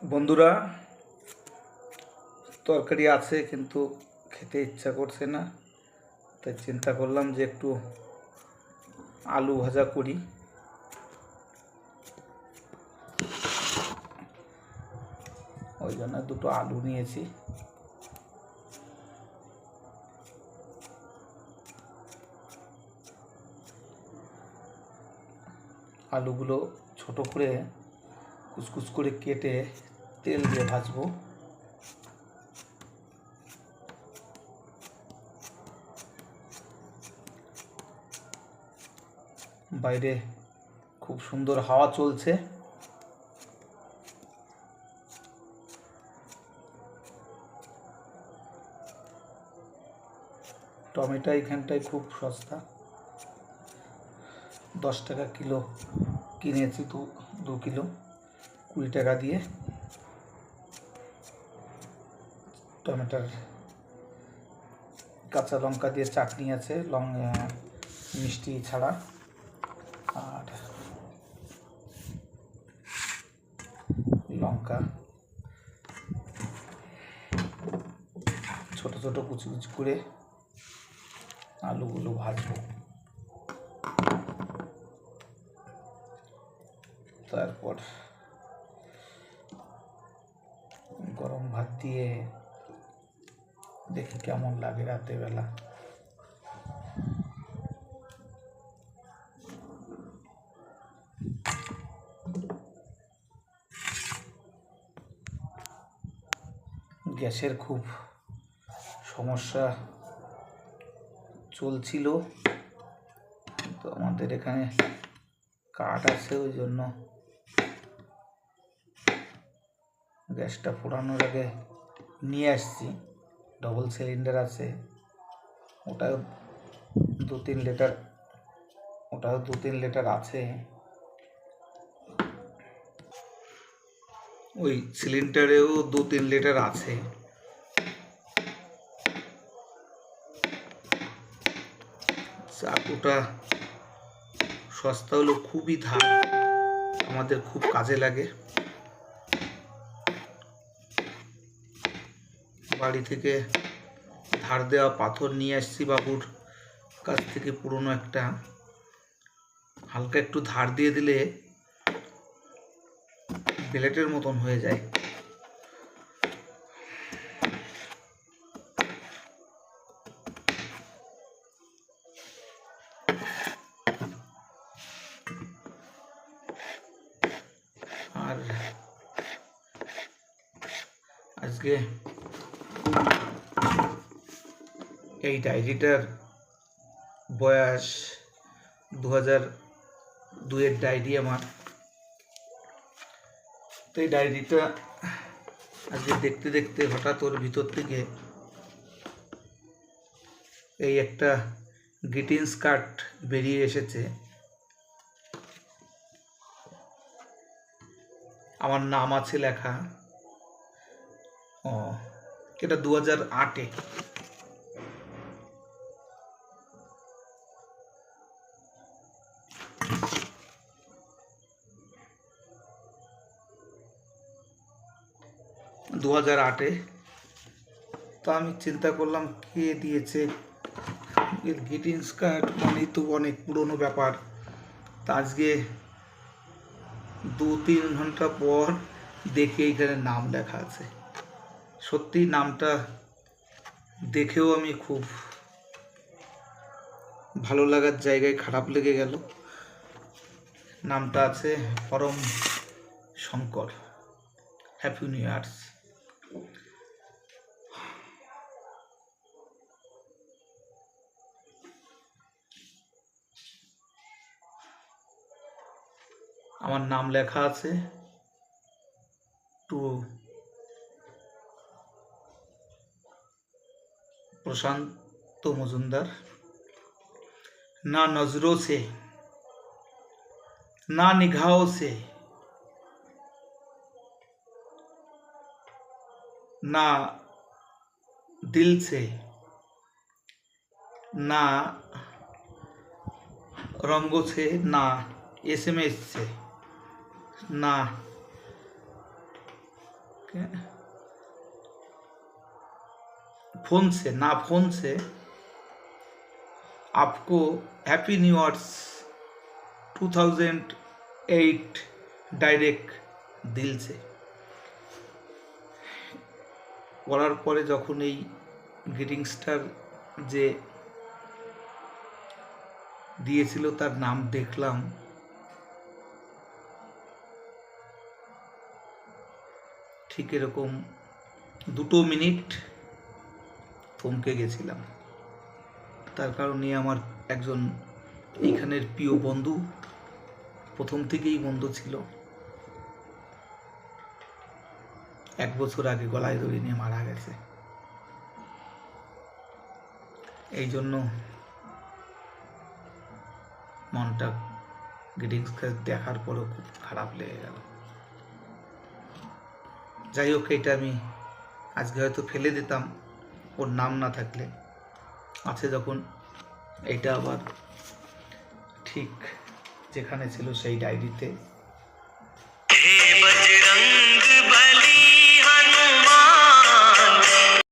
বন্ধুরা, তরকারি আছে কিন্তু খেতে ইচ্ছা করছে না, তাই চিন্তা করলাম যে একটু আলু ভাজা করি। ওই জন্য দুটো আলু নিয়েছি। আলুগুলো ছোট করে কুচকুচ করে কেটে তেল দিয়ে ভাজবো। বাইরে খুব সুন্দর হাওয়া চলছে। টমেটো এখানটায় খুব সস্তা, 10 টাকা কিলো কিনেছি, 2 কিলো 20 টাকা দিয়ে। টমেটোর কাঁচা লঙ্কা দিয়ে চাটনি আছে, মিষ্টি ছাড়া। আর লঙ্কা ছোট ছোট কুচি কুচি করে আলুগুলো ভাজবো। তারপর গরম ভাত দিয়ে দেখি কেমন লাগে রাতেরবেলা। গ্যাসের খুব সমস্যা চলছিল, তো আমাদের এখানে কাঠ আছে, ওই জন্য গ্যাসটা পোড়ানোর আগে নিয়ে আসছি। ডবল সিলিন্ডার আছে, ওটাও 2-3 লিটার আছে। ওই সিলিন্ডারেও 2-3 লিটার আছে। চাকুটা সস্তা হলো, খুবই ধার, আমাদের খুব কাজে লাগে। বাড়ি থেকে ধার দেওয়া পাথর নিয়ে আসছি বাবুর কাছ থেকে, পুরনো একটা। হালকা একটু ধার দিয়ে দিলে ব্লেডের মতন হয়ে যায়। আর আজকে এই ডায়েরিটার বয়স 2002-এর ডায়েরি আমার। তো এই ডায়েরিটা আজকে দেখতে দেখতে হঠাৎ ওর ভিতর থেকে এই একটা গ্রিটিংস কার্ড বেরিয়ে এসেছে। আমার নাম আছে লেখা। এটা 2008-এ। তো আমি চিন্তা করলাম কে দিয়েছে, গ্রিটিংস কার্ড মানে তো অনেক পুরনো ব্যাপার। তা আজকে 2-3 ঘন্টা পর দেখে এখানে নাম লেখা আছে। সত্যি নামটা দেখেও আমি খুব ভালো লাগার জায়গায় খারাপ লেগে গেল। নামটা আছে পরম শঙ্কর। Happy new years. আমার নাম লেখা আছে টু प्रशांत मजुमदार। ना नजरों से, ना निगाहों से, ना दिल से, ना रंगों से, ना SMS से, ना फोन से आपको हैप्पी न्यू ईयर्स 2008 डायरेक्ट दिल से বলার পরে যখন এই গ্রিটিংসটার যে দিয়েছিল তার নাম দেখলাম, ঠিক এরকম 2 মিনিট থমকে গেছিলাম। তার কারণে আমার একজন এইখানের প্রিয় বন্ধু, প্রথম থেকেই বন্ধু ছিল, 1 বছর আগে গলায় দড়ি নিয়ে মারা গেছে। এই জন্য মনটা গ্রিটিংস কার্ড দেখার পরও খুব খারাপ লেগে গেল। যাই হোক, এটা আমি আজকে হয়তো ফেলে দিতাম ওর নাম না থাকলে, আছে যখন এইটা আবার ঠিক যেখানে ছিল সেই ডায়েরিতে